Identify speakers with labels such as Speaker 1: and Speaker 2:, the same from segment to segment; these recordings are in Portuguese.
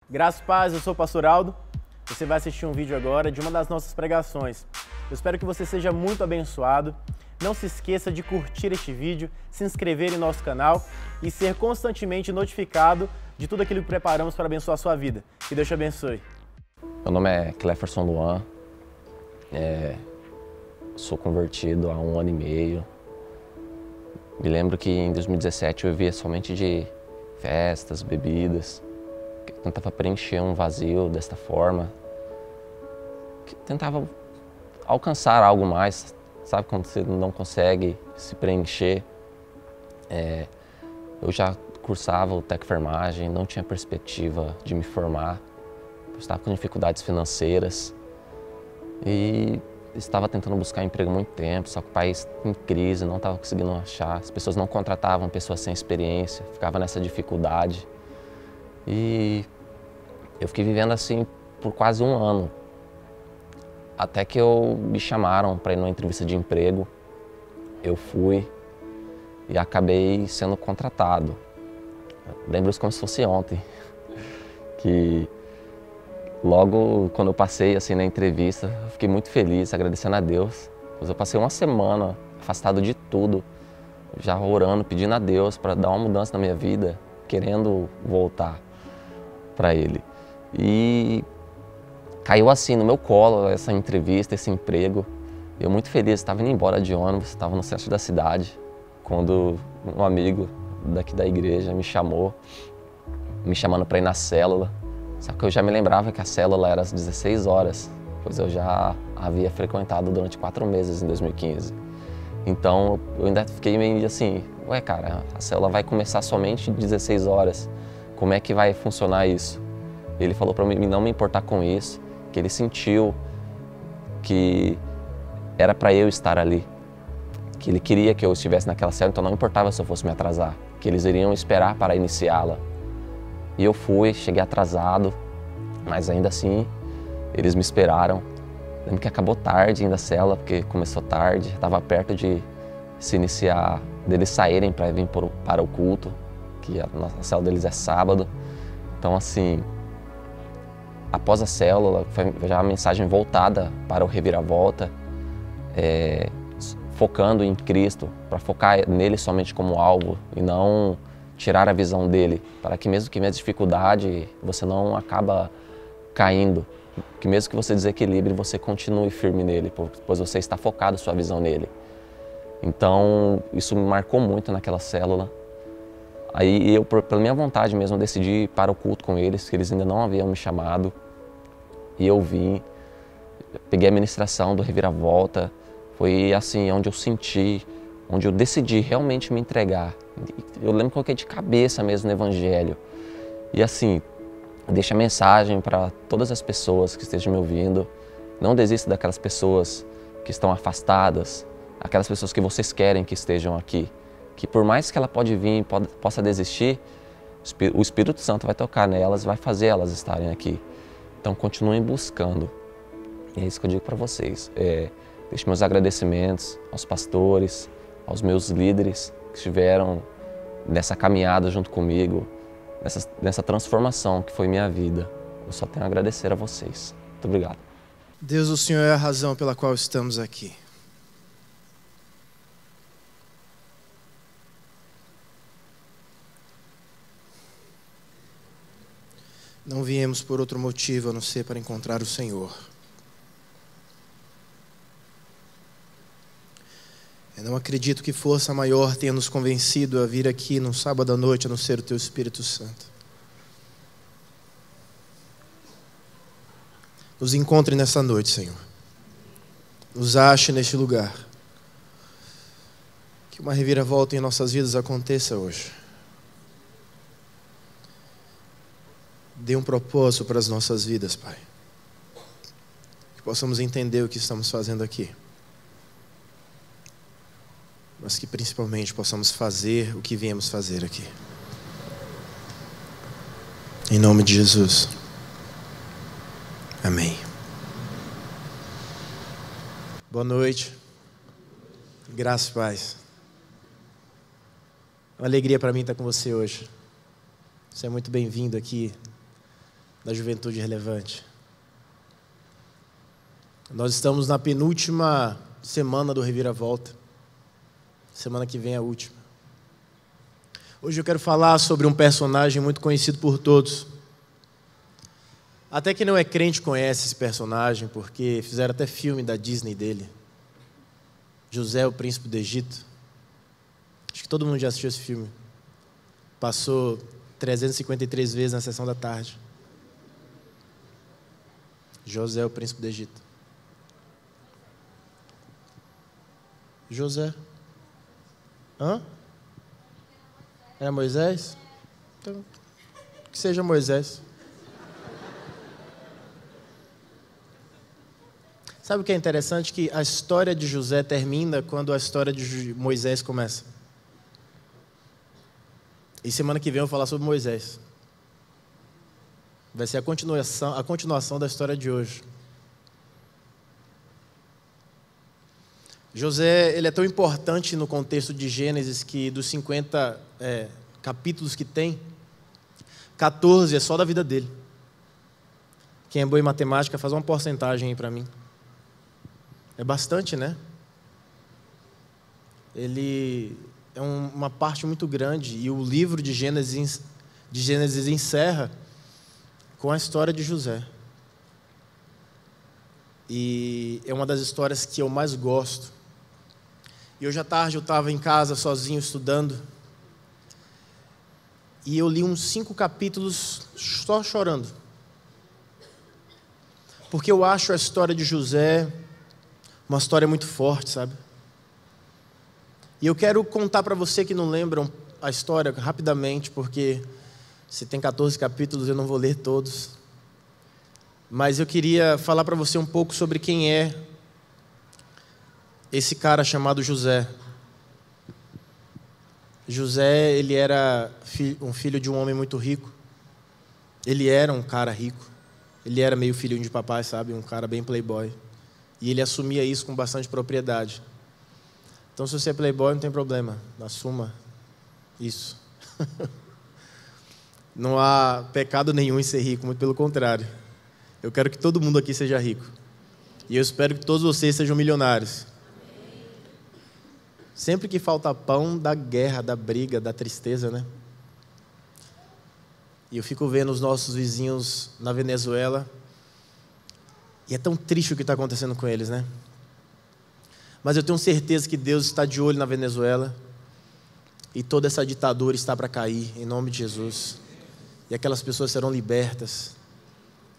Speaker 1: Graças e paz, eu sou o Pastor Aldo. Você vai assistir um vídeo agora de uma das nossas pregações. Eu espero que você seja muito abençoado. Não se esqueça de curtir este vídeo, se inscrever em nosso canal e ser constantemente notificado de tudo aquilo que preparamos para abençoar a sua vida. Que Deus te abençoe.
Speaker 2: Meu nome é Cleferson Luan, sou convertido há 1 ano e meio. Me lembro que em 2017 eu vivia somente de festas, bebidas, que tentava preencher um vazio desta forma, que tentava alcançar algo mais, sabe quando você não consegue se preencher. Eu já cursava o Tec Enfermagem, não tinha perspectiva de me formar, eu estava com dificuldades financeiras e estava tentando buscar emprego há muito tempo, só que o país em crise, não estava conseguindo achar, as pessoas não contratavam pessoas sem experiência, ficava nessa dificuldade. E eu fiquei vivendo assim por quase 1 ano, até que me chamaram para ir numa entrevista de emprego. Eu fui e acabei sendo contratado. Lembro isso como se fosse ontem, que logo quando eu passei assim na entrevista, eu fiquei muito feliz, agradecendo a Deus. Pois eu passei 1 semana afastado de tudo, já orando, pedindo a Deus para dar uma mudança na minha vida, querendo voltar para Ele. E caiu assim no meu colo essa entrevista, esse emprego. Eu muito feliz, estava indo embora de ônibus, estava no centro da cidade, quando um amigo daqui da igreja me chamando para ir na célula. Só que eu já me lembrava que a célula era às 16 horas, pois eu já havia frequentado durante 4 meses em 2015. Então eu ainda fiquei meio assim, ué cara, a célula vai começar somente às 16 horas, como é que vai funcionar isso? Ele falou para mim não me importar com isso, que ele sentiu que era para eu estar ali, que ele queria que eu estivesse naquela célula, então não importava se eu fosse me atrasar, que eles iriam esperar para iniciá-la. E eu fui, cheguei atrasado, mas ainda assim eles me esperaram. Lembro que acabou tarde ainda a célula, porque começou tarde, estava perto de se iniciar, deles saírem para vir para o culto, que a célula deles é sábado. Então assim, após a célula, foi já a mensagem voltada para o reviravolta, focando em Cristo, para focar nele somente como alvo e não tirar a visão dele, para que mesmo que minha dificuldade, você não acaba caindo, que mesmo que você desequilibre, você continue firme nele, pois você está focado sua visão nele. Então, isso me marcou muito naquela célula. Aí eu, pela minha vontade mesmo, decidi ir para o culto com eles, que eles ainda não haviam me chamado. E eu vim, peguei a ministração do Reviravolta, foi assim, onde eu senti, onde eu decidi realmente me entregar. Eu lembro que eu coloquei de cabeça mesmo no Evangelho. E assim, deixa a mensagem para todas as pessoas que estejam me ouvindo. Não desista daquelas pessoas que estão afastadas, aquelas pessoas que vocês querem que estejam aqui. Que por mais que ela pode vir, possa desistir, o Espírito Santo vai tocar nelas, vai fazer elas estarem aqui. Então continuem buscando. E é isso que eu digo para vocês. Deixo meus agradecimentos aos pastores, aos meus líderes que estiveram nessa caminhada junto comigo, nessa transformação que foi minha vida. Eu só tenho a agradecer a vocês. Muito obrigado.
Speaker 3: Deus, o Senhor é a razão pela qual estamos aqui. Não viemos por outro motivo a não ser para encontrar o Senhor. Eu não acredito que força maior tenha nos convencido a vir aqui num sábado à noite a não ser o Teu Espírito Santo. Nos encontre nessa noite, Senhor. Nos ache neste lugar. Que uma reviravolta em nossas vidas aconteça hoje. Dê um propósito para as nossas vidas, Pai. Que possamos entender o que estamos fazendo aqui. Mas que principalmente possamos fazer o que viemos fazer aqui. Em nome de Jesus. Amém. Boa noite. Graças e paz. É uma alegria para mim estar com você hoje. Você é muito bem-vindo aqui da Juventude Relevante. Nós estamos na penúltima semana do Reviravolta. Semana que vem é a última. Hoje eu quero falar sobre um personagem muito conhecido por todos. Até quem não é crente conhece esse personagem, porque fizeram até filme da Disney dele. José, o Príncipe do Egito. Acho que todo mundo já assistiu esse filme. Passou 353 vezes na sessão da tarde. José, o Príncipe do Egito. José. Hã? Era Moisés? Então, que seja Moisés. Sabe o que é interessante? Que a história de José termina quando a história de Moisés começa. E semana que vem eu vou falar sobre Moisés. Vai ser a continuação da história de hoje. José, ele é tão importante no contexto de Gênesis que dos 50 capítulos que tem, 14 é só da vida dele. Quem é bom em matemática, faz uma porcentagem aí para mim. É bastante, né? Ele é uma parte muito grande e o livro de Gênesis encerra com a história de José. E é uma das histórias que eu mais gosto. E hoje à tarde eu estava em casa sozinho estudando e eu li uns 5 capítulos só chorando. Porque eu acho a história de José uma história muito forte, sabe? E eu quero contar para você que não lembram a história rapidamente, porque se tem 14 capítulos eu não vou ler todos. Mas eu queria falar para você um pouco sobre quem é esse cara chamado José. José, ele era um filho de um homem muito rico. Ele era um cara rico. Ele era meio filhinho de papai, sabe? Um cara bem playboy. E ele assumia isso com bastante propriedade. Então, se você é playboy, não tem problema. Assuma isso. Não há pecado nenhum em ser rico, muito pelo contrário. Eu quero que todo mundo aqui seja rico. E eu espero que todos vocês sejam milionários. Sempre que falta pão, dá guerra, dá briga, dá tristeza, né? E eu fico vendo os nossos vizinhos na Venezuela. E é tão triste o que está acontecendo com eles, né? Mas eu tenho certeza que Deus está de olho na Venezuela. E toda essa ditadura está para cair, em nome de Jesus. E aquelas pessoas serão libertas.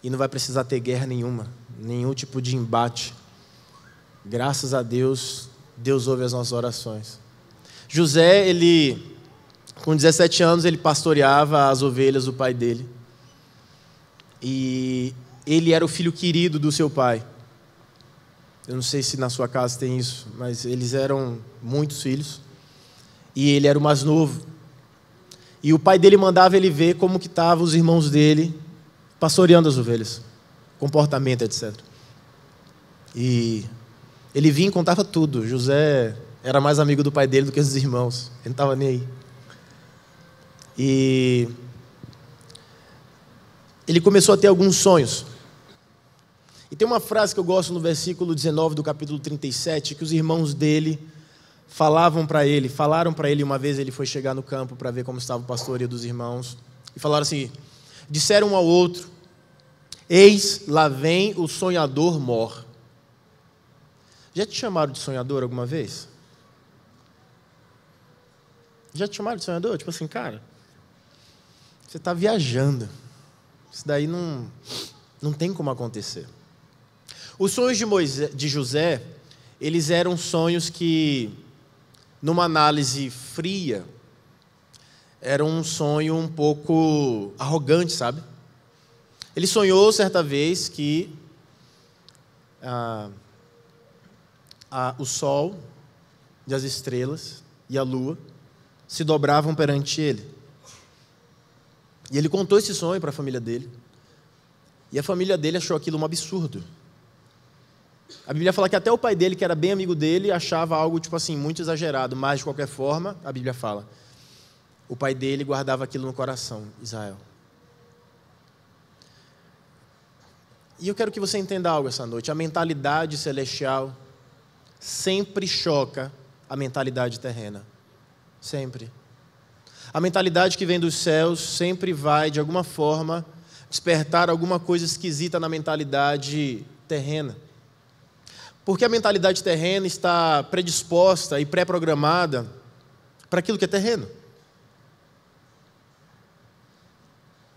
Speaker 3: E não vai precisar ter guerra nenhuma, nenhum tipo de embate. Graças a Deus, Deus ouve as nossas orações. José, ele, com 17 anos, ele pastoreava as ovelhas do pai dele. E ele era o filho querido do seu pai. Eu não sei se na sua casa tem isso, mas eles eram muitos filhos. E ele era o mais novo. E o pai dele mandava ele ver como que estavam os irmãos dele pastoreando as ovelhas, comportamento, etc. E ele vinha e contava tudo. José era mais amigo do pai dele do que os irmãos. Ele não estava nem aí. E ele começou a ter alguns sonhos. E tem uma frase que eu gosto no versículo 19 do capítulo 37, que os irmãos dele falaram para ele uma vez. Ele foi chegar no campo para ver como estava o pastoreio dos irmãos, e falaram assim, disseram um ao outro, eis, lá vem o sonhador mor. Já te chamaram de sonhador alguma vez? Já te chamaram de sonhador? Tipo assim, cara, você está viajando. Isso daí não tem como acontecer. Os sonhos de José, eles eram sonhos que, numa análise fria, era um sonho um pouco arrogante, sabe? Ele sonhou certa vez que o sol e as estrelas e a lua se dobravam perante ele. E ele contou esse sonho para a família dele. E a família dele achou aquilo um absurdo. A Bíblia fala que até o pai dele, que era bem amigo dele, achava algo tipo assim, muito exagerado. Mas, de qualquer forma, a Bíblia fala, o pai dele guardava aquilo no coração, Israel. E eu quero que você entenda algo essa noite. A mentalidade celestial sempre choca a mentalidade terrena. Sempre. A mentalidade que vem dos céus sempre vai, de alguma forma, despertar alguma coisa esquisita na mentalidade terrena. Porque a mentalidade terrena está predisposta e pré-programada para aquilo que é terreno.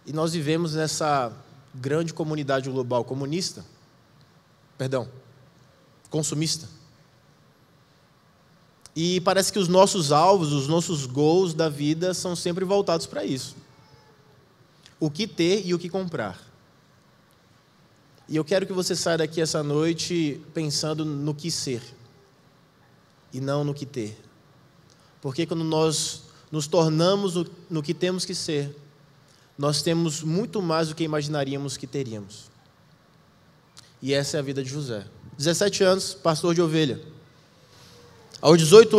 Speaker 3: E nós vivemos nessa grande comunidade global consumista. E parece que os nossos alvos, os nossos goals da vida são sempre voltados para isso. O que ter e o que comprar. E eu quero que você saia daqui essa noite pensando no que ser e não no que ter. Porque quando nós nos tornamos no que temos que ser, nós temos muito mais do que imaginaríamos que teríamos. E essa é a vida de José. 17 anos, pastor de ovelha. Aos 17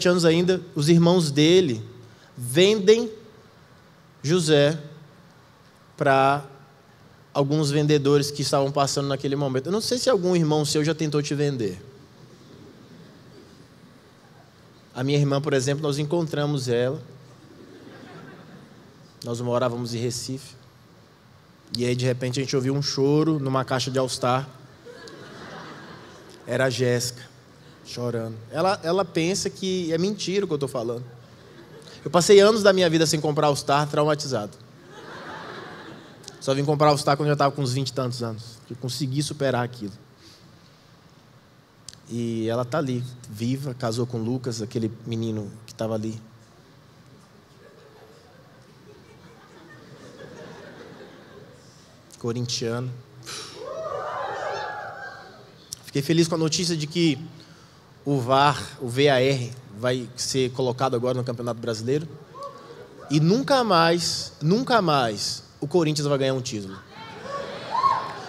Speaker 3: anos ainda, os irmãos dele vendem José para alguns vendedores que estavam passando naquele momento. Eu não sei se algum irmão seu já tentou te vender. A minha irmã, por exemplo, nós encontramos ela. Nós morávamos em Recife. E aí, de repente, a gente ouviu um choro numa caixa de All-Star. Era a Jéssica, chorando. Ela pensa que é mentira o que eu estou falando. Eu passei anos da minha vida sem comprar All-Star, traumatizado. Só vim comprar All-Star quando eu já estava com uns 20 e tantos anos. Eu consegui superar aquilo. E ela está ali, viva, casou com o Lucas, aquele menino que estava ali. Corintiano. Fiquei feliz com a notícia de que o VAR, o VAR, vai ser colocado agora no Campeonato Brasileiro. E nunca mais o Corinthians vai ganhar um título.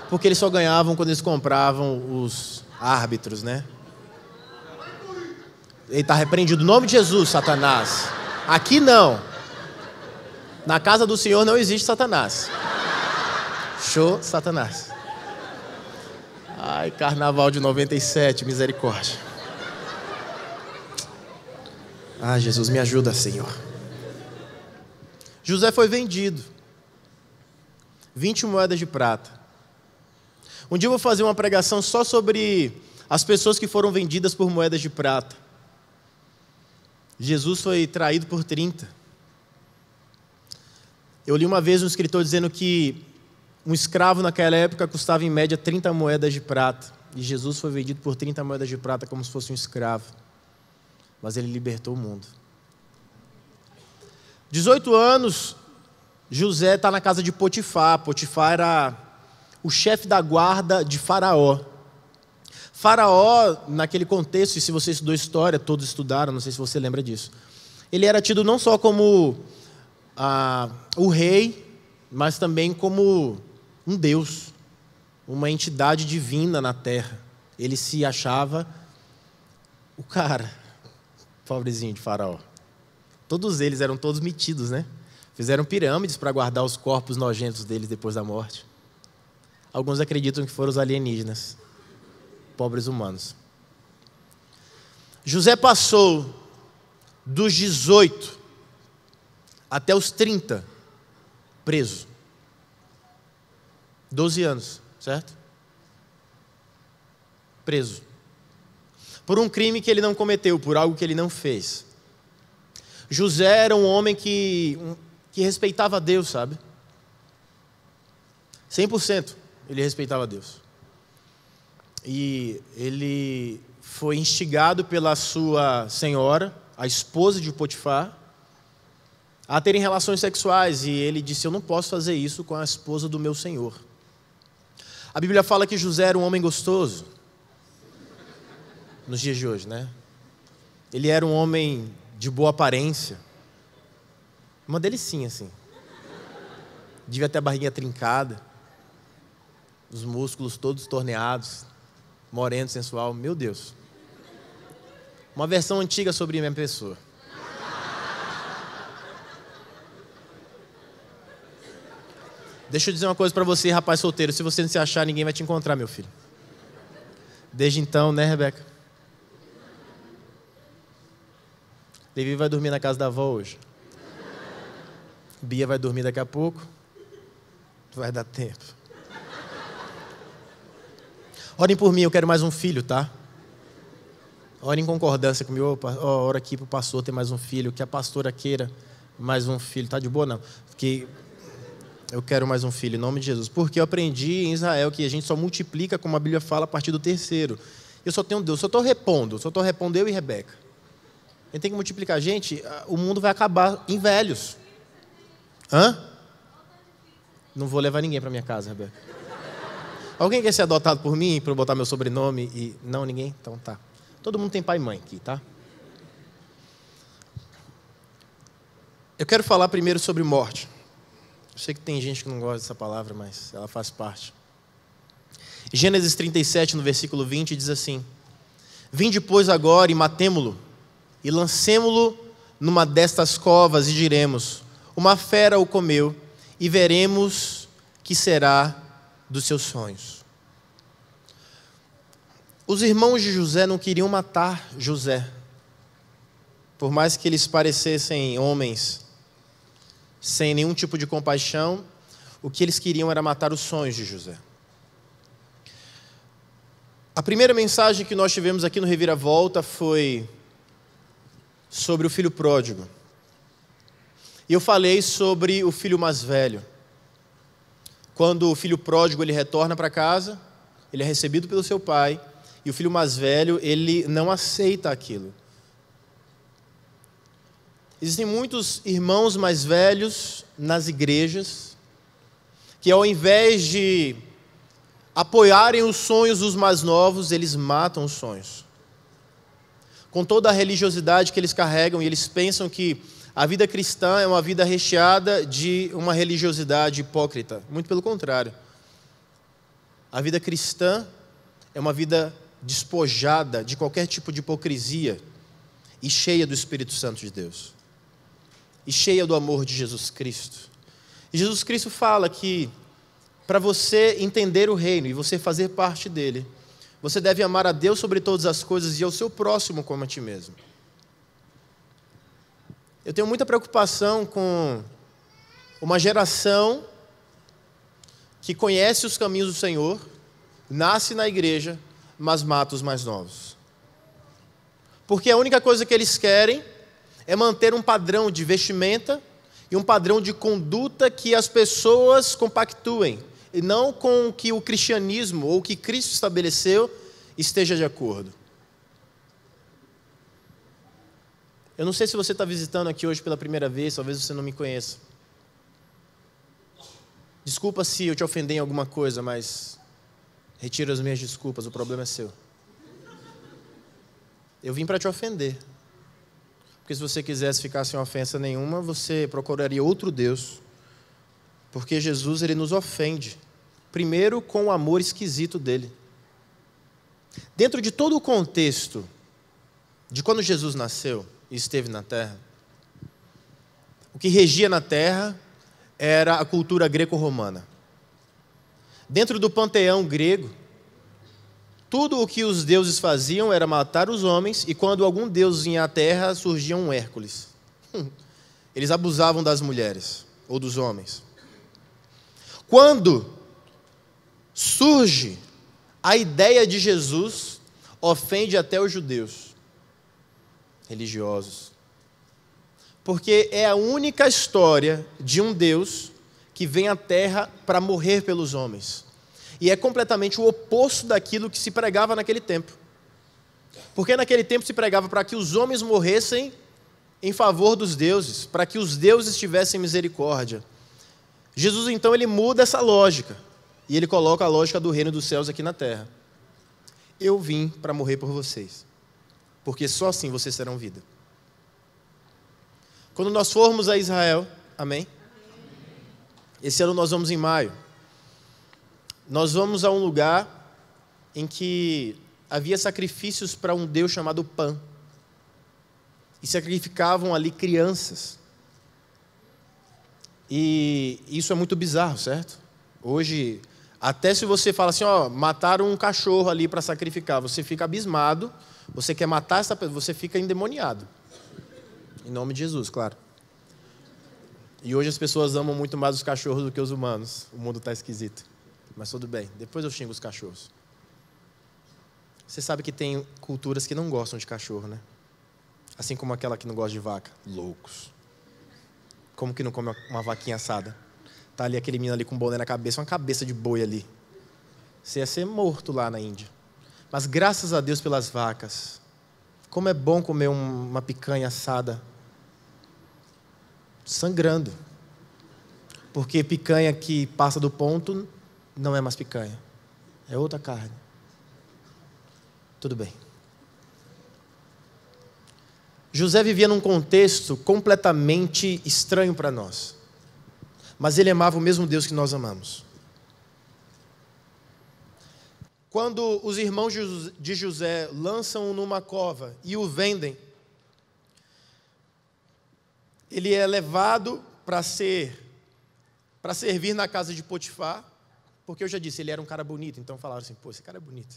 Speaker 3: Porque eles só ganhavam quando eles compravam os árbitros, né? Ele está repreendido. No nome de Jesus, Satanás. Aqui não. Na casa do Senhor não existe Satanás. Show, Satanás. Ai, carnaval de 97, misericórdia. Ah, Jesus, me ajuda, Senhor. José foi vendido. 20 moedas de prata. Um dia eu vou fazer uma pregação só sobre as pessoas que foram vendidas por moedas de prata. Jesus foi traído por 30. Eu li uma vez um escritor dizendo que um escravo naquela época custava em média 30 moedas de prata. E Jesus foi vendido por 30 moedas de prata como se fosse um escravo. Mas ele libertou o mundo. 18 anos, José está na casa de Potifar. Potifar era o chefe da guarda de Faraó. Faraó, naquele contexto, e se você estudou história, todos estudaram, não sei se você lembra disso. Ele era tido não só como o rei, mas também como um deus, uma entidade divina na terra. Ele se achava o cara, pobrezinho de Faraó. Todos eles eram todos metidos, né? Fizeram pirâmides para guardar os corpos nojentos deles depois da morte. Alguns acreditam que foram os alienígenas, pobres humanos. José passou dos 18 até os 30 preso. 12 anos, certo? Preso. Por um crime que ele não cometeu, por algo que ele não fez. José era um homem que respeitava a Deus, sabe? 100% ele respeitava a Deus. E ele foi instigado pela sua senhora, a esposa de Potifar, a terem relações sexuais. E ele disse: eu não posso fazer isso com a esposa do meu senhor. A Bíblia fala que José era um homem gostoso. Nos dias de hoje, né? Ele era um homem de boa aparência. Uma delicinha, assim. Devia ter a barriguinha trincada. Os músculos todos torneados. Moreno, sensual. Meu Deus. Uma versão antiga sobre a minha pessoa. Deixa eu dizer uma coisa para você, rapaz solteiro. Se você não se achar, ninguém vai te encontrar, meu filho. Desde então, né, Rebeca? Levi vai dormir na casa da avó hoje. Bia vai dormir daqui a pouco. Vai dar tempo. Orem por mim, eu quero mais um filho, tá? Orem em concordância comigo. Ora aqui pro pastor ter mais um filho. Que a pastora queira mais um filho. Tá de boa, não? Porque eu quero mais um filho, em nome de Jesus. Porque eu aprendi em Israel que a gente só multiplica, como a Bíblia fala, a partir do terceiro. Eu só tenho Deus, só estou repondo eu e Rebeca. A gente tem que multiplicar. Gente, o mundo vai acabar em velhos. Hã? Não vou levar ninguém para minha casa, Rebeca. Alguém quer ser adotado por mim, para eu botar meu sobrenome e... Não, ninguém? Então tá. Todo mundo tem pai e mãe aqui, tá? Eu quero falar primeiro sobre morte. Eu sei que tem gente que não gosta dessa palavra, mas ela faz parte. Gênesis 37, no versículo 20, diz assim: Vinde, pois, agora e matemo-lo, e lancemo-lo numa destas covas, e diremos: uma fera o comeu, e veremos que será dos seus sonhos. Os irmãos de José não queriam matar José. Por mais que eles parecessem homens sem nenhum tipo de compaixão, o que eles queriam era matar os sonhos de José. A primeira mensagem que nós tivemos aqui no Reviravolta foi sobre o filho pródigo. E eu falei sobre o filho mais velho. Quando o filho pródigo ele retorna para casa, ele é recebido pelo seu pai, e o filho mais velho ele não aceita aquilo. Existem muitos irmãos mais velhos nas igrejas que, ao invés de apoiarem os sonhos dos mais novos, eles matam os sonhos. Com toda a religiosidade que eles carregam, e eles pensam que a vida cristã é uma vida recheada de uma religiosidade hipócrita. Muito pelo contrário. A vida cristã é uma vida despojada de qualquer tipo de hipocrisia e cheia do Espírito Santo de Deus. E cheia do amor de Jesus Cristo. E Jesus Cristo fala que para você entender o reino e você fazer parte dele, você deve amar a Deus sobre todas as coisas e ao seu próximo como a ti mesmo. Eu tenho muita preocupação com uma geração que conhece os caminhos do Senhor, nasce na igreja, mas mata os mais novos. Porque a única coisa que eles querem é manter um padrão de vestimenta e um padrão de conduta que as pessoas compactuem, e não com o que o cristianismo ou o que Cristo estabeleceu esteja de acordo. Eu não sei se você está visitando aqui hoje pela primeira vez, talvez você não me conheça. Desculpa se eu te ofender em alguma coisa, mas retiro as minhas desculpas, o problema é seu. Eu vim para te ofender. Porque se você quisesse ficar sem ofensa nenhuma, você procuraria outro Deus. Porque Jesus, ele nos ofende. Primeiro, com o amor esquisito dele. Dentro de todo o contexto de quando Jesus nasceu e esteve na terra, o que regia na terra era a cultura greco-romana. Dentro do panteão grego, tudo o que os deuses faziam era matar os homens, e quando algum deus vinha à terra, surgia um Hércules. Eles abusavam das mulheres ou dos homens. Quando surge a ideia de Jesus, ofende até os judeus religiosos. Porque é a única história de um Deus que vem à terra para morrer pelos homens. E é completamente o oposto daquilo que se pregava naquele tempo. Porque naquele tempo se pregava para que os homens morressem em favor dos deuses, para que os deuses tivessem misericórdia. Jesus, então, ele muda essa lógica. E ele coloca a lógica do reino dos céus aqui na terra. Eu vim para morrer por vocês, porque só assim vocês terão vida. Quando nós formos a Israel, amém? Esse ano nós vamos em maio. Nós vamos a um lugar em que havia sacrifícios para um deus chamado Pan. E sacrificavam ali crianças. E isso é muito bizarro, certo? Hoje, até se você fala assim, ó, mataram um cachorro ali para sacrificar, você fica abismado, você quer matar essa pessoa, você fica endemoniado. Em nome de Jesus, claro. E hoje as pessoas amam muito mais os cachorros do que os humanos. O mundo está esquisito. Mas tudo bem, depois eu xingo os cachorros. Você sabe que tem culturas que não gostam de cachorro, né? Assim como aquela que não gosta de vaca. Loucos. Como que não come uma vaquinha assada? Tá ali aquele menino ali com um boné na cabeça, uma cabeça de boi ali. Você ia ser morto lá na Índia. Mas graças a Deus pelas vacas. Como é bom comer uma picanha assada. Sangrando. Porque picanha que passa do ponto não é mais picanha. É outra carne. Tudo bem. José vivia num contexto completamente estranho para nós. Mas ele amava o mesmo Deus que nós amamos. Quando os irmãos de José lançam-o numa cova e o vendem, ele é levado para servir na casa de Potifar, porque eu já disse, ele era um cara bonito, então falaram assim, pô, esse cara é bonito.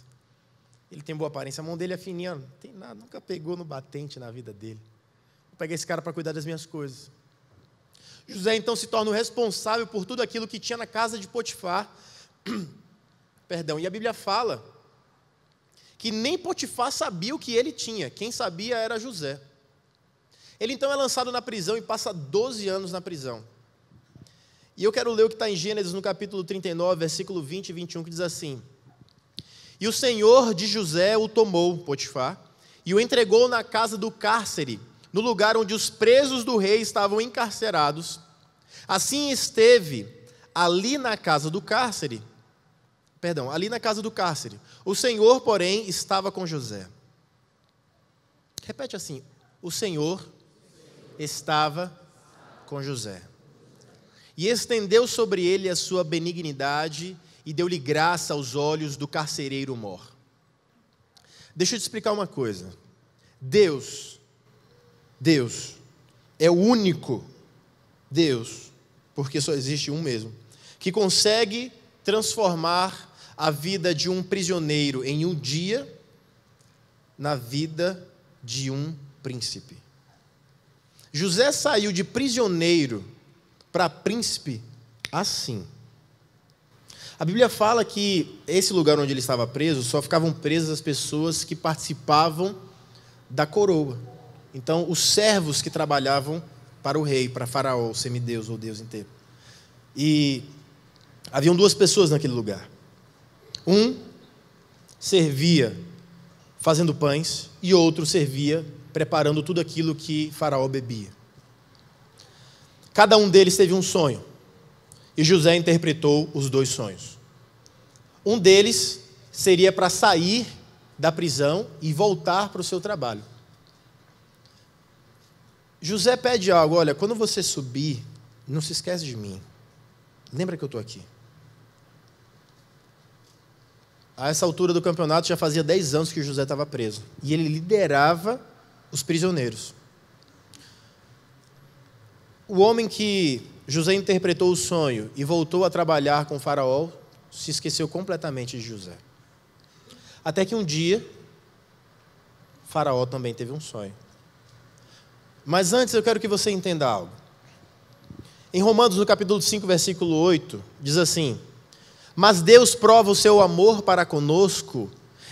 Speaker 3: Ele tem boa aparência, a mão dele é fininha, não tem nada, nunca pegou no batente na vida dele. Vou pegar esse cara para cuidar das minhas coisas. José então se torna o responsável por tudo aquilo que tinha na casa de Potifar. Perdão, e a Bíblia fala que nem Potifar sabia o que ele tinha, quem sabia era José. Ele então é lançado na prisão e passa 12 anos na prisão. E eu quero ler o que está em Gênesis, no capítulo 39, versículo 20 e 21, que diz assim: E o Senhor de José o tomou, Potifar, e o entregou na casa do cárcere, no lugar onde os presos do rei estavam encarcerados. Assim esteve ali na casa do cárcere. O Senhor, porém, estava com José. Repete assim: o Senhor estava com José. E estendeu sobre ele a sua benignidade e deu-lhe graça aos olhos do carcereiro mor. Deixa eu te explicar uma coisa. Deus é o único Deus, porque só existe um mesmo, que consegue transformar a vida de um prisioneiro em um dia na vida de um príncipe. José saiu de prisioneiro para príncipe assim. A Bíblia fala que esse lugar onde ele estava preso, só ficavam presas as pessoas que participavam da coroa. Então, os servos que trabalhavam para o rei, para Faraó, o semideus ou Deus inteiro. E haviam duas pessoas naquele lugar. Um servia fazendo pães e outro servia preparando tudo aquilo que Faraó bebia. Cada um deles teve um sonho. E José interpretou os dois sonhos. Um deles seria para sair da prisão e voltar para o seu trabalho. José pede algo: olha, quando você subir, não se esquece de mim. Lembra que eu estou aqui. A essa altura do campeonato já fazia 10 anos que José estava preso. E ele liderava os prisioneiros. O homem que José interpretou o sonho e voltou a trabalhar com Faraó se esqueceu completamente de José. Até que um dia, Faraó também teve um sonho. Mas antes eu quero que você entenda algo. Em Romanos, no capítulo 5, versículo 8, diz assim: Mas Deus prova o seu amor para conosco,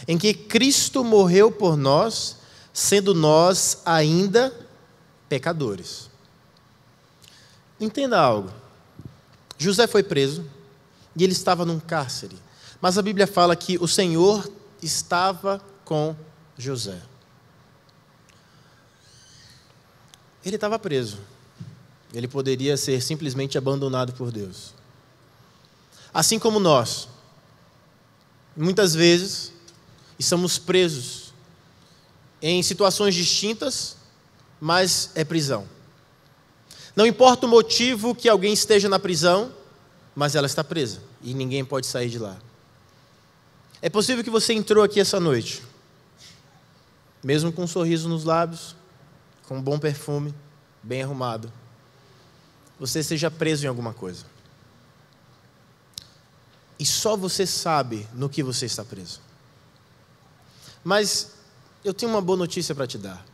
Speaker 3: em que Cristo morreu por nós, sendo nós ainda pecadores. Entenda algo. José foi preso e ele estava num cárcere. Mas a Bíblia fala que o Senhor estava com José. Ele estava preso. Ele poderia ser simplesmente abandonado por Deus. Assim como nós, muitas vezes, estamos presos em situações distintas, mas é prisão. Não importa o motivo que alguém esteja na prisão, mas ela está presa e ninguém pode sair de lá. É possível que você entrou aqui essa noite, mesmo com um sorriso nos lábios, com um bom perfume, bem arrumado. você esteja preso em alguma coisa. E só você sabe no que você está preso. Mas eu tenho uma boa notícia para te dar.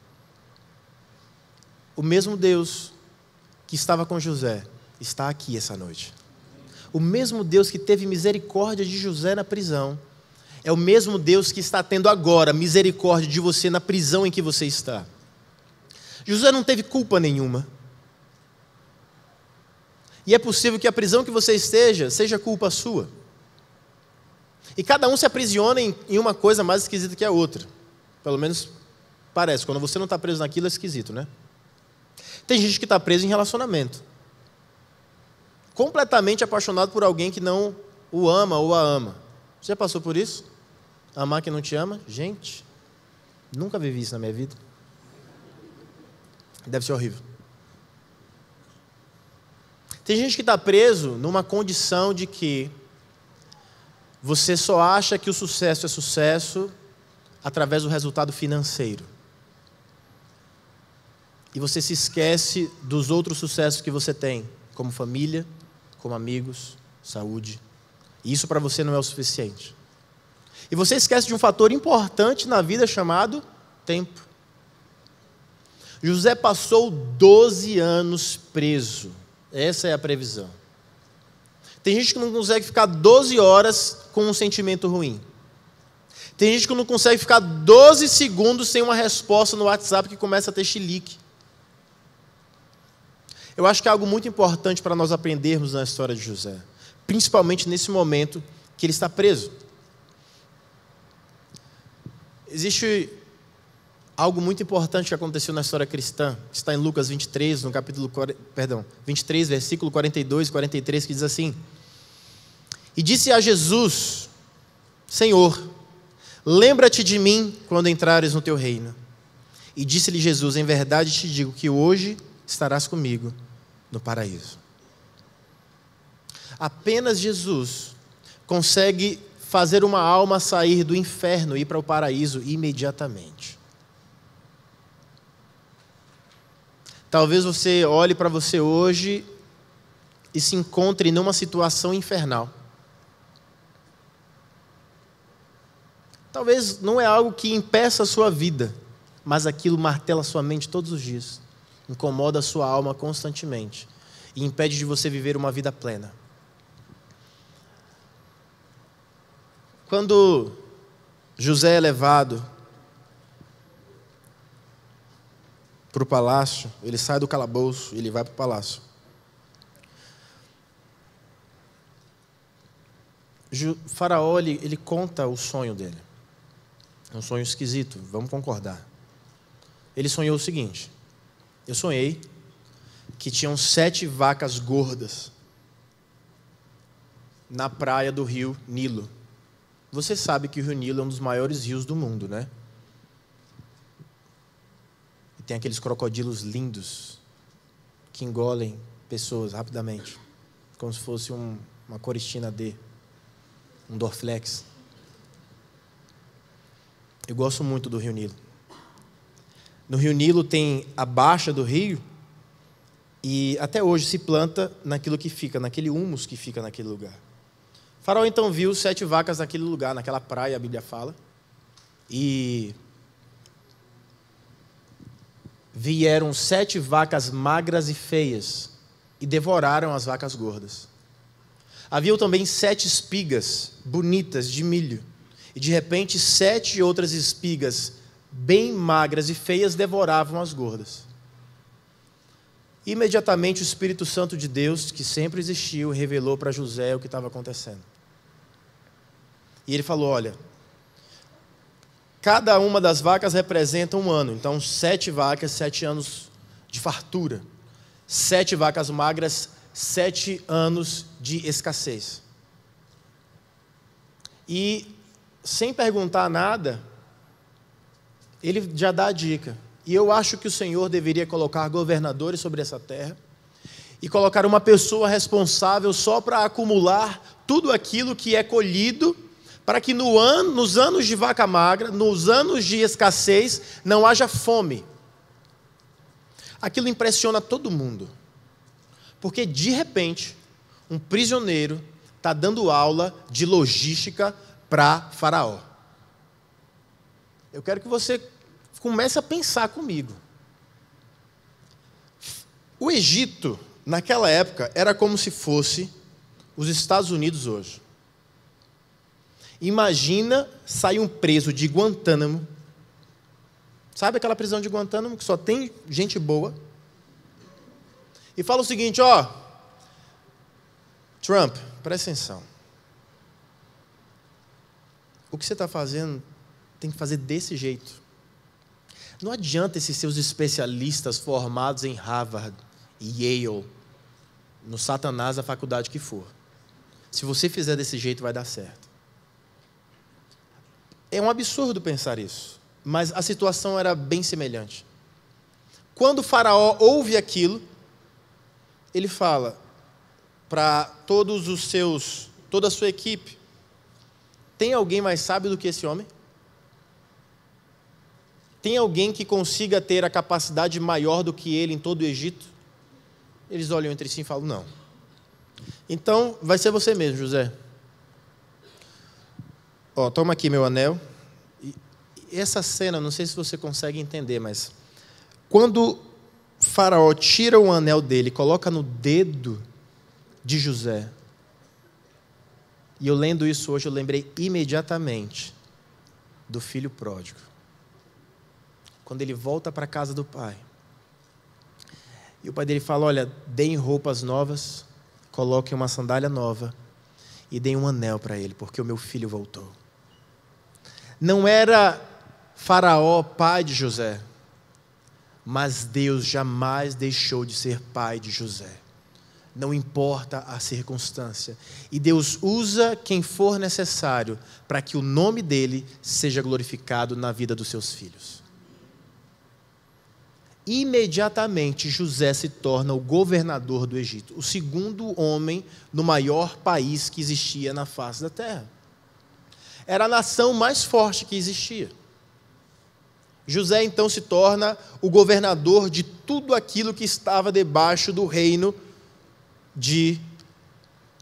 Speaker 3: O mesmo Deus que estava com José está aqui essa noite. O mesmo Deus que teve misericórdia de José na prisão é o mesmo Deus que está tendo agora misericórdia de você na prisão em que você está. José não teve culpa nenhuma. E é possível que a prisão que você esteja seja culpa sua. E cada um se aprisiona em uma coisa mais esquisita que a outra. Pelo menos parece. Quando você não está preso naquilo é esquisito, né? Tem gente que está preso em relacionamento. Completamente apaixonado por alguém que não o ama ou a ama. Você já passou por isso? Amar quem não te ama? Gente, nunca vivi isso na minha vida. Deve ser horrível. Tem gente que está preso numa condição de que você só acha que o sucesso é sucesso através do resultado financeiro. E você se esquece dos outros sucessos que você tem, como família, como amigos, saúde. E isso para você não é o suficiente. E você esquece de um fator importante na vida chamado tempo. José passou 12 anos preso. Essa é a previsão. Tem gente que não consegue ficar 12 horas com um sentimento ruim. Tem gente que não consegue ficar 12 segundos sem uma resposta no WhatsApp que começa a ter chilique. Eu acho que é algo muito importante para nós aprendermos na história de José. Principalmente nesse momento que ele está preso. Existe algo muito importante que aconteceu na história cristã, que está em Lucas 23, no capítulo 23, versículo 42 e 43, que diz assim: E disse a Jesus: Senhor, lembra-te de mim quando entrares no teu reino. E disse-lhe Jesus: Em verdade te digo que hoje estarás comigo no paraíso. Apenas Jesus consegue fazer uma alma sair do inferno e ir para o paraíso imediatamente. Talvez você olhe para você hoje e se encontre numa situação infernal. Talvez não é algo que impeça a sua vida, mas aquilo martela a sua mente todos os dias, incomoda a sua alma constantemente e impede de você viver uma vida plena. Quando José é levado para o palácio, ele sai do calabouço e ele vai para o palácio. Faraó, ele conta o sonho dele. É um sonho esquisito, vamos concordar. Ele sonhou o seguinte: eu sonhei que tinham 7 vacas gordas na praia do rio Nilo. Você sabe que o rio Nilo é um dos maiores rios do mundo, né? E tem aqueles crocodilos lindos que engolem pessoas rapidamente, como se fosse uma coristina D, um Dorflex. Eu gosto muito do rio Nilo. No rio Nilo tem a baixa do rio e até hoje se planta naquilo que fica, naquele humus que fica naquele lugar. Faraó então viu 7 vacas naquele lugar, naquela praia, a Bíblia fala, e vieram 7 vacas magras e feias e devoraram as vacas gordas. Havia também 7 espigas bonitas de milho, e de repente 7 outras espigas bem magras e feias devoravam as gordas. Imediatamente o Espírito Santo de Deus, que sempre existiu, revelou para José o que estava acontecendo. E ele falou: olha, cada uma das vacas representa um ano. Então 7 vacas, 7 anos de fartura. 7 vacas magras, 7 anos de escassez. E sem perguntar nada, ele já dá a dica. E eu acho que o Senhor deveria colocar governadores sobre essa terra e colocar uma pessoa responsável só para acumular tudo aquilo que é colhido, para que nos anos de vaca magra, nos anos de escassez, não haja fome. Aquilo impressiona todo mundo, Porque, de repente, um prisioneiro está dando aula de logística para Faraó. Eu quero que você comece a pensar comigo. O Egito, naquela época, era como se fosse os Estados Unidos hoje. Imagina sair um preso de Guantánamo. Sabe aquela prisão de Guantánamo que só tem gente boa? E fala o seguinte, ó, Trump, presta atenção. O que você está fazendo tem que fazer desse jeito. Não adianta esses seus especialistas formados em Harvard e Yale, no Satanás, a faculdade que for. Se você fizer desse jeito, vai dar certo. É um absurdo pensar isso, mas a situação era bem semelhante. Quando o Faraó ouve aquilo, ele fala para toda a sua equipe: tem alguém mais sábio do que esse homem? Tem alguém que consiga ter a capacidade maior do que ele em todo o Egito? Eles olham entre si e falam: não. Então, vai ser você mesmo, José. Ó, toma aqui meu anel. E essa cena, não sei se você consegue entender, mas quando Faraó tira o anel dele e coloca no dedo de José, e eu lendo isso hoje, eu lembrei imediatamente do filho pródigo. Quando ele volta para a casa do pai, e o pai dele fala: olha, deem roupas novas, coloquem uma sandália nova e deem um anel para ele, porque o meu filho voltou. Não era Faraó pai de José, mas Deus jamais deixou de ser pai de José. Não importa a circunstância. E Deus usa quem for necessário para que o nome dele seja glorificado na vida dos seus filhos. Imediatamente José se torna o governador do Egito, o segundo homem no maior país que existia na face da terra. Era a nação mais forte que existia. José então se torna o governador de tudo aquilo que estava debaixo do reino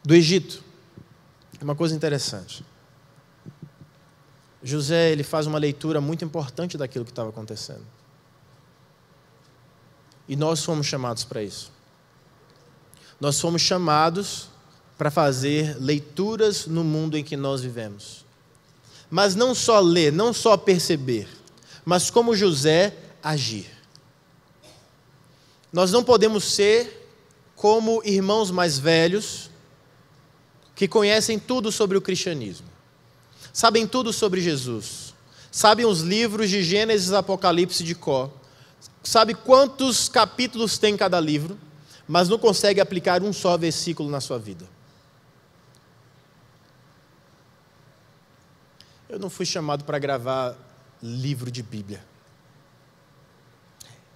Speaker 3: do Egito. É uma coisa interessante. José, ele faz uma leitura muito importante daquilo que estava acontecendo. E nós fomos chamados para isso. Nós fomos chamados para fazer leituras no mundo em que nós vivemos. Mas não só ler, não só perceber, mas como José, agir. Nós não podemos ser como irmãos mais velhos, que conhecem tudo sobre o cristianismo, sabem tudo sobre Jesus, sabem os livros de Gênesis, Apocalipse de cor, sabe quantos capítulos tem cada livro, mas não consegue aplicar um só versículo na sua vida. Eu não fui chamado para gravar livro de Bíblia.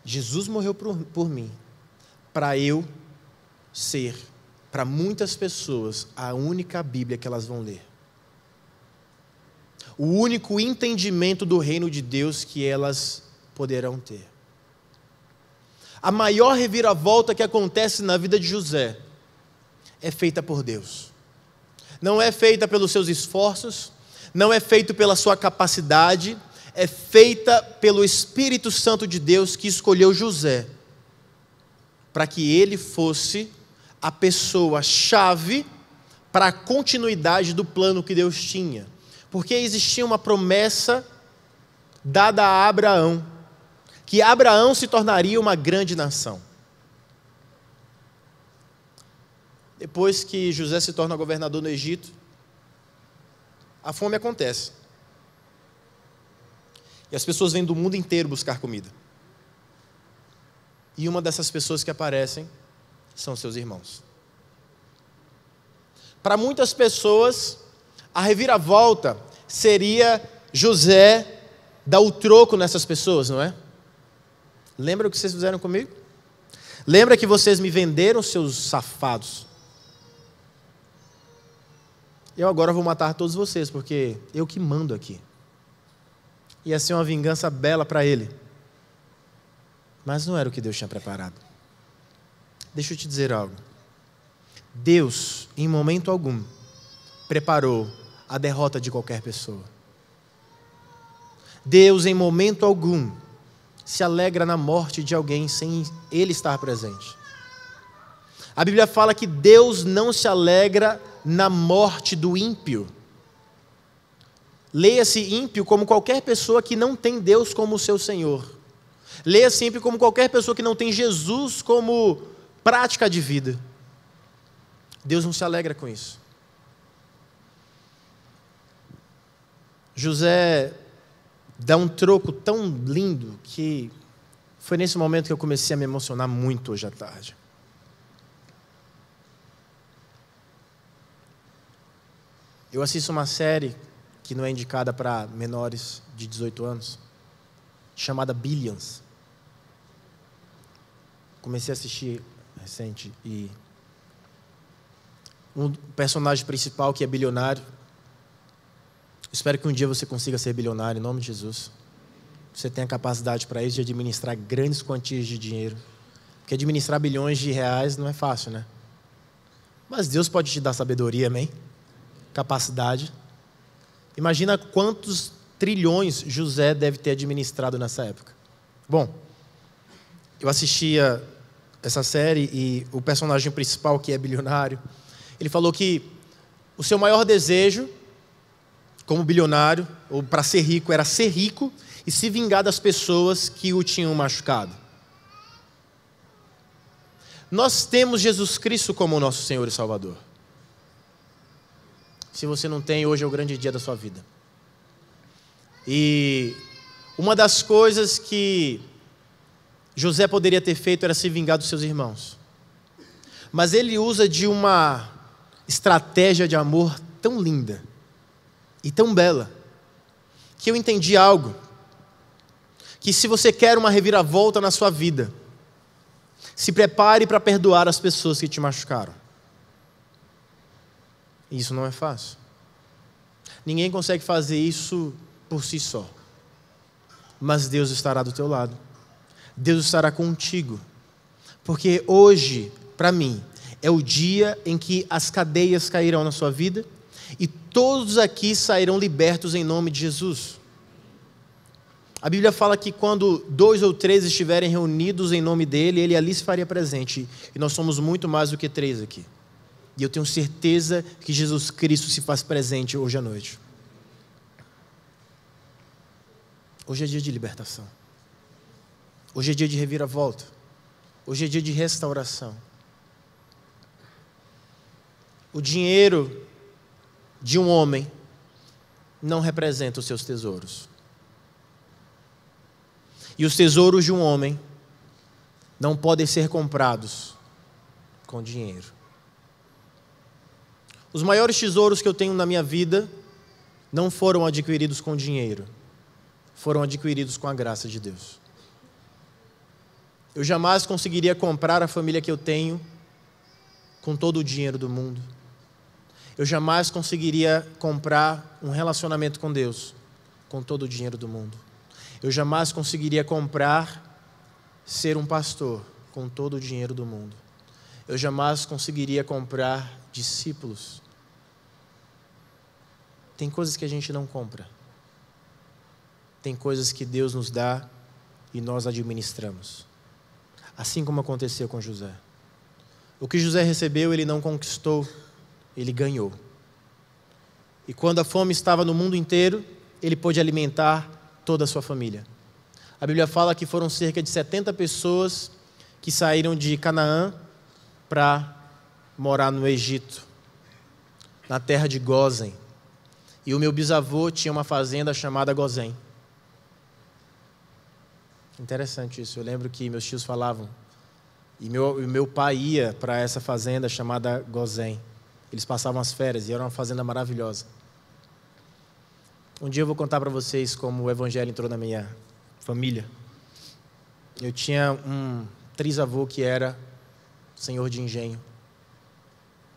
Speaker 3: Jesus morreu por mim, para eu ser, para muitas pessoas, a única Bíblia que elas vão ler. O único entendimento do reino de Deus que elas poderão ter. A maior reviravolta que acontece na vida de José é feita por Deus. Não é feita pelos seus esforços, não é feita pela sua capacidade, é feita pelo Espírito Santo de Deus que escolheu José para que ele fosse a pessoa-chave para a continuidade do plano que Deus tinha. Porque existia uma promessa dada a Abraão, que Abraão se tornaria uma grande nação. Depois que José se torna governador no Egito, a fome acontece. E as pessoas vêm do mundo inteiro buscar comida. E uma dessas pessoas que aparecem são seus irmãos. Para muitas pessoas, a reviravolta seria José dar o troco nessas pessoas, não é? Lembra o que vocês fizeram comigo? Lembra que vocês me venderam, seus safados? Eu agora vou matar todos vocês, porque eu que mando aqui. Ia ser uma vingança bela para ele. Mas não era o que Deus tinha preparado. Deixa eu te dizer algo. Deus, em momento algum, preparou a derrota de qualquer pessoa. Deus, em momento algum, se alegra na morte de alguém sem ele estar presente. A Bíblia fala que Deus não se alegra na morte do ímpio. Leia-se ímpio como qualquer pessoa que não tem Deus como seu Senhor. Leia-se ímpio como qualquer pessoa que não tem Jesus como prática de vida. Deus não se alegra com isso. José dá um troco tão lindo que foi nesse momento que eu comecei a me emocionar muito hoje à tarde. Eu assisto uma série que não é indicada para menores de 18 anos, chamada Billions. Comecei a assistir recente e um personagem principal que é bilionário. Espero que um dia você consiga ser bilionário, em nome de Jesus. Você tem a capacidade para isso, de administrar grandes quantias de dinheiro. Porque administrar bilhões de reais não é fácil, né? Mas Deus pode te dar sabedoria, amém? Capacidade. Imagina quantos trilhões José deve ter administrado nessa época. Bom, eu assistia essa série e o personagem principal, que é bilionário, ele falou que o seu maior desejo como bilionário, ou para ser rico, era ser rico e se vingar das pessoas que o tinham machucado. Nós temos Jesus Cristo como nosso Senhor e Salvador. Se você não tem, hoje é o grande dia da sua vida. E uma das coisas que José poderia ter feito era se vingar dos seus irmãos. Mas ele usa de uma estratégia de amor tão linda e tão bela, que eu entendi algo, que se você quer uma reviravolta na sua vida, se prepare para perdoar as pessoas que te machucaram. Isso não é fácil. Ninguém consegue fazer isso por si só. Mas Deus estará do teu lado. Deus estará contigo. Porque hoje, para mim, é o dia em que as cadeias cairão na sua vida e todos aqui sairão libertos em nome de Jesus. A Bíblia fala que quando 2 ou 3 estiverem reunidos em nome dele, ele ali se faria presente. E nós somos muito mais do que 3 aqui. E eu tenho certeza que Jesus Cristo se faz presente hoje à noite. Hoje é dia de libertação. Hoje é dia de reviravolta. Hoje é dia de restauração. O dinheiro de um homem não representa os seus tesouros. E os tesouros de um homem não podem ser comprados com dinheiro. Os maiores tesouros que eu tenho na minha vida não foram adquiridos com dinheiro, foram adquiridos com a graça de Deus. Eu jamais conseguiria comprar a família que eu tenho com todo o dinheiro do mundo. Eu jamais conseguiria comprar um relacionamento com Deus com todo o dinheiro do mundo. Eu jamais conseguiria comprar ser um pastor com todo o dinheiro do mundo. Eu jamais conseguiria comprar discípulos. Tem coisas que a gente não compra. Tem coisas que Deus nos dá e nós administramos. Assim como aconteceu com José. O que José recebeu, ele não conquistou, ele ganhou. E quando a fome estava no mundo inteiro, ele pôde alimentar toda a sua família. A Bíblia fala que foram cerca de 70 pessoas que saíram de Canaã para morar no Egito, na terra de Gósen. E o meu bisavô tinha uma fazenda chamada Gósen. Interessante isso. Eu lembro que meus tios falavam. E meu pai ia para essa fazenda chamada Gósen. Eles passavam as férias e era uma fazenda maravilhosa. Um dia eu vou contar para vocês como o evangelho entrou na minha família. Eu tinha um trisavô que era senhor de engenho.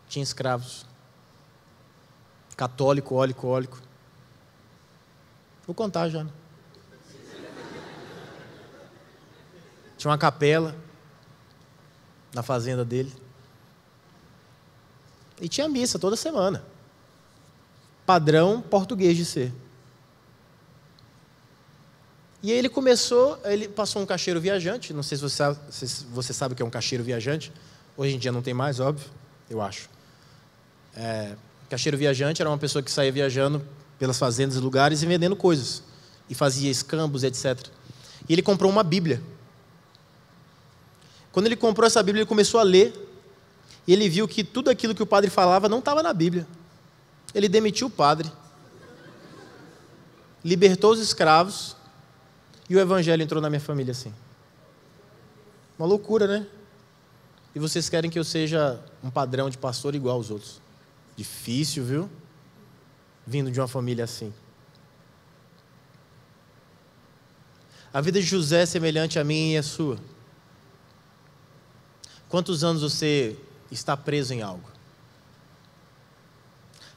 Speaker 3: Tinha escravos. Católico, alcoólico. Vou contar já. Né? Tinha uma capela na fazenda dele. E tinha missa toda semana. Padrão português de ser. E aí ele passou um caixeiro viajante, não sei se você sabe o que é um caixeiro viajante, hoje em dia não tem mais, óbvio, eu acho. Caixeiro viajante era uma pessoa que saía viajando pelas fazendas e lugares e vendendo coisas, e fazia escambos, etc. E ele comprou uma Bíblia. Quando ele comprou essa Bíblia, ele começou a ler, e ele viu que tudo aquilo que o padre falava não estava na Bíblia. Ele demitiu o padre, libertou os escravos, e o evangelho entrou na minha família assim. Uma loucura, né? E vocês querem que eu seja um padrão de pastor igual aos outros. Difícil, viu? Vindo de uma família assim. A vida de José é semelhante a mim e a sua. Quantos anos você está preso em algo?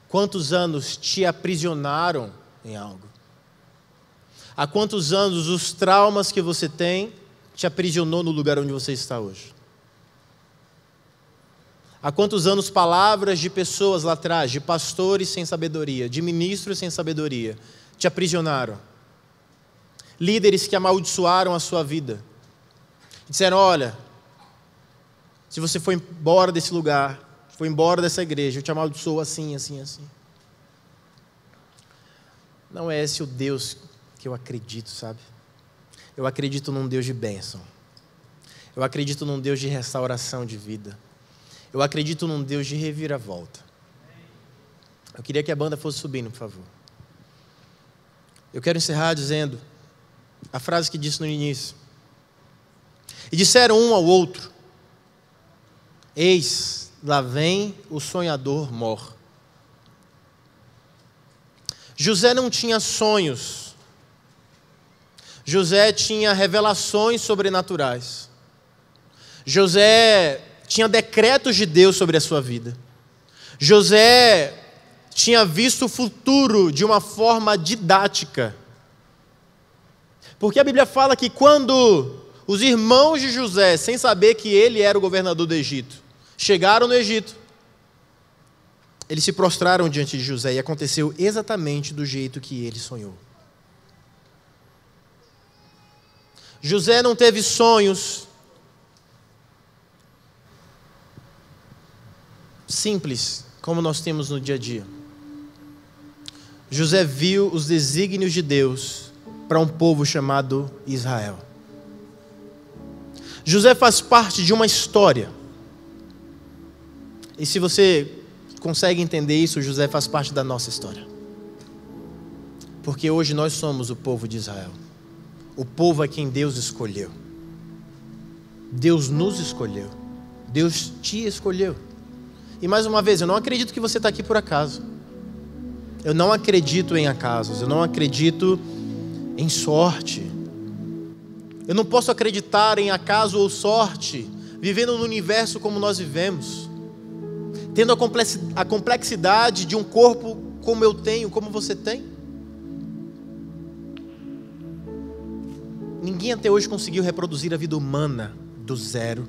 Speaker 3: Quantos anos te aprisionaram em algo? Há quantos anos os traumas que você tem te aprisionou no lugar onde você está hoje? Há quantos anos palavras de pessoas lá atrás, de pastores sem sabedoria, de ministros sem sabedoria, te aprisionaram? Líderes que amaldiçoaram a sua vida. Disseram, olha, se você for embora desse lugar, for embora dessa igreja, eu te amaldiçoo assim, assim, assim. Não é esse o Deus que eu acredito, sabe? Eu acredito num Deus de bênção. Eu acredito num Deus de restauração de vida. Eu acredito num Deus de reviravolta. Eu queria que a banda fosse subindo, por favor. Eu quero encerrar dizendo a frase que disse no início. E disseram um ao outro, eis, lá vem o sonhador mor. José não tinha sonhos. José tinha revelações sobrenaturais. José tinha decretos de Deus sobre a sua vida. José tinha visto o futuro de uma forma didática. Porque a Bíblia fala que quando os irmãos de José, sem saber que ele era o governador do Egito, chegaram no Egito, eles se prostraram diante de José e aconteceu exatamente do jeito que ele sonhou. José não teve sonhos simples, como nós temos no dia a dia. José viu os desígnios de Deus para um povo chamado Israel. José faz parte de uma história. E se você consegue entender isso, José faz parte da nossa história. Porque hoje nós somos o povo de Israel. O povo a quem Deus escolheu. Deus nos escolheu. Deus te escolheu. E mais uma vez, eu não acredito que você está aqui por acaso. Eu não acredito em acasos. Eu não acredito em sorte. Eu não posso acreditar em acaso ou sorte, vivendo no universo como nós vivemos, tendo a complexidade de um corpo como eu tenho, como você tem. Ninguém até hoje conseguiu reproduzir a vida humana do zero.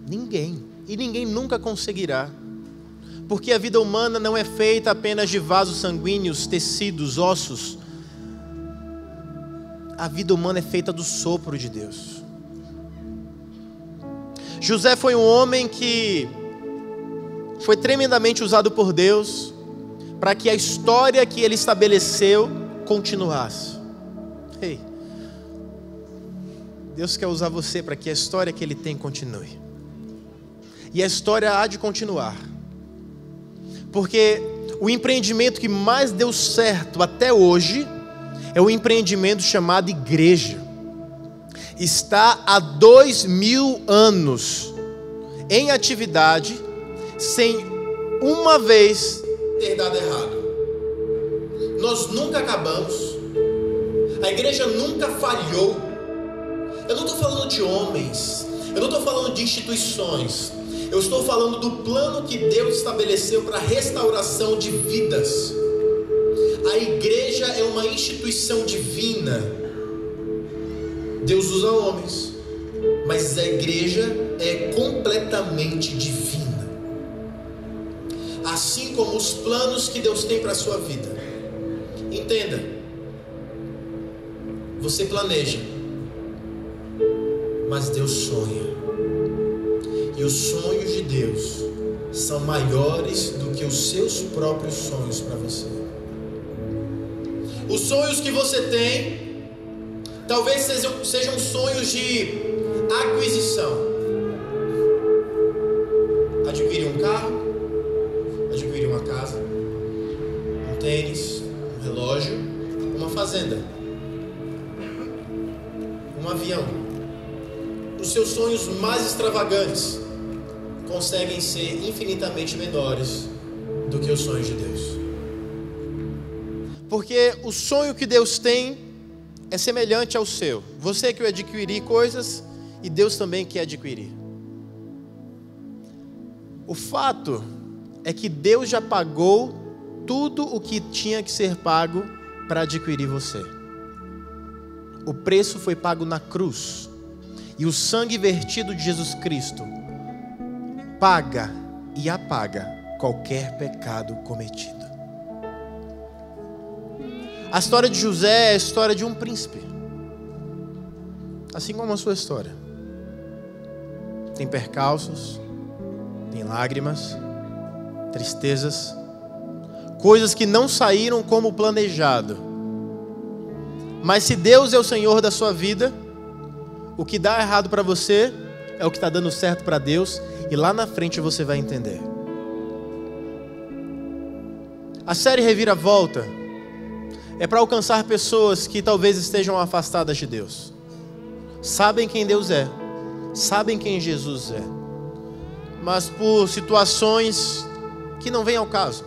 Speaker 3: Ninguém. E ninguém nunca conseguirá. Porque a vida humana não é feita apenas de vasos sanguíneos, tecidos, ossos. A vida humana é feita do sopro de Deus. José foi um homem que foi tremendamente usado por Deus para que a história que ele estabeleceu continuasse. Ei, Deus quer usar você para que a história que Ele tem continue. E a história há de continuar. Porque o empreendimento que mais deu certo até hoje é o empreendimento chamado igreja. Está há 2000 anos em atividade, sem uma vez ter dado errado. Nós nunca acabamos. A igreja nunca falhou. Eu não estou falando de homens, eu não estou falando de instituições, eu estou falando do plano que Deus estabeleceu para a restauração de vidas. A igreja é uma instituição divina. Deus usa homens, mas a igreja é completamente divina. assim como os planos que Deus tem para a sua vida. Entenda, você planeja, mas Deus sonha. E os sonhos de Deus são maiores do que os seus próprios sonhos para você. Os sonhos que você tem, talvez sejam sonhos de aquisição. Adquirir um carro, adquirir uma casa, um tênis, um relógio, uma fazenda, um avião. Os seus sonhos mais extravagantes conseguem ser infinitamente menores do que os sonhos de Deus. Porque o sonho que Deus tem é semelhante ao seu. Você quer adquirir coisas e Deus também quer adquirir. O fato é que Deus já pagou tudo o que tinha que ser pago para adquirir você. O preço foi pago na cruz. E o sangue vertido de Jesus Cristo paga e apaga qualquer pecado cometido. A história de José é a história de um príncipe, assim como a sua história. Tem percalços, tem lágrimas, tristezas, coisas que não saíram como planejado. Mas se Deus é o Senhor da sua vida, o que dá errado para você é o que está dando certo para Deus, e lá na frente você vai entender. A série Reviravolta é para alcançar pessoas que talvez estejam afastadas de Deus. Sabem quem Deus é, sabem quem Jesus é, mas por situações que não vêm ao caso,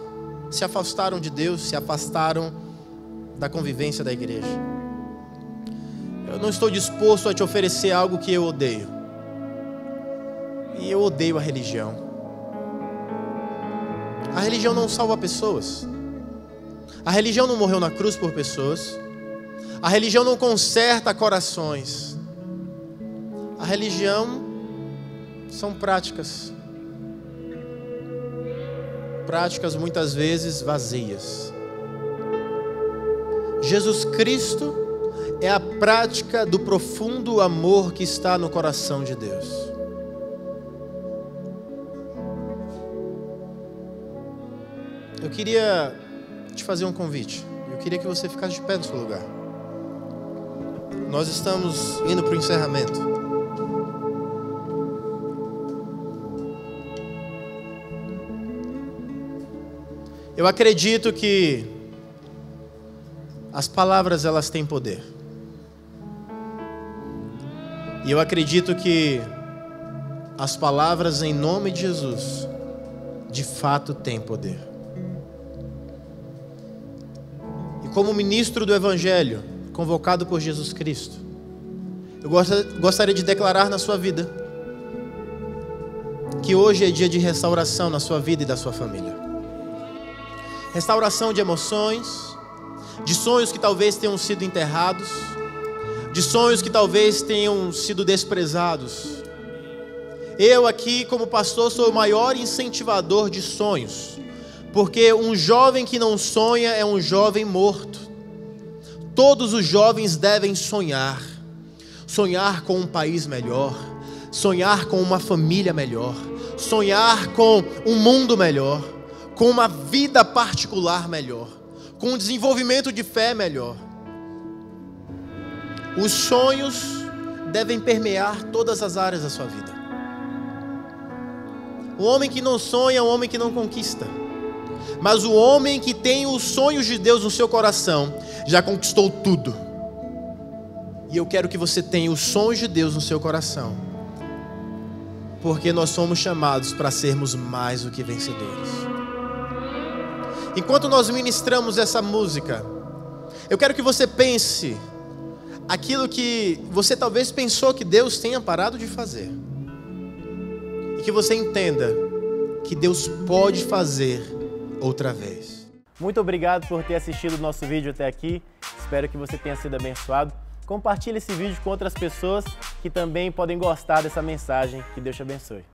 Speaker 3: se afastaram de Deus, se afastaram da convivência da igreja. Eu não estou disposto a te oferecer algo que eu odeio. E eu odeio a religião. A religião não salva pessoas. A religião não morreu na cruz por pessoas. A religião não conserta corações. A religião são práticas. Práticas muitas vezes vazias. Jesus Cristo é a prática do profundo amor que está no coração de Deus. Eu queria te fazer um convite. Eu queria que você ficasse de pé no seu lugar. Nós estamos indo para o encerramento. Eu acredito que as palavras, elas têm poder. E eu acredito que as palavras em nome de Jesus, de fato, têm poder. E como ministro do Evangelho, convocado por Jesus Cristo, eu gostaria de declarar na sua vida que hoje é dia de restauração na sua vida e da sua família. Restauração de emoções, de sonhos que talvez tenham sido enterrados, de sonhos que talvez tenham sido desprezados. Eu aqui, como pastor, sou o maior incentivador de sonhos, porque um jovem que não sonha é um jovem morto. Todos os jovens devem sonhar. Sonhar com um país melhor, sonhar com uma família melhor, sonhar com um mundo melhor, com uma vida particular melhor, com um desenvolvimento de fé melhor. Os sonhos devem permear todas as áreas da sua vida. O homem que não sonha é um homem que não conquista. Mas o homem que tem os sonhos de Deus no seu coração já conquistou tudo. E eu quero que você tenha os sonhos de Deus no seu coração, porque nós somos chamados para sermos mais do que vencedores. Enquanto nós ministramos essa música, eu quero que você pense aquilo que você talvez pensou que Deus tenha parado de fazer, e que você entenda que Deus pode fazer outra vez.
Speaker 1: Muito obrigado por ter assistido o nosso vídeo até aqui. Espero que você tenha sido abençoado. Compartilhe esse vídeo com outras pessoas que também podem gostar dessa mensagem. Que Deus te abençoe.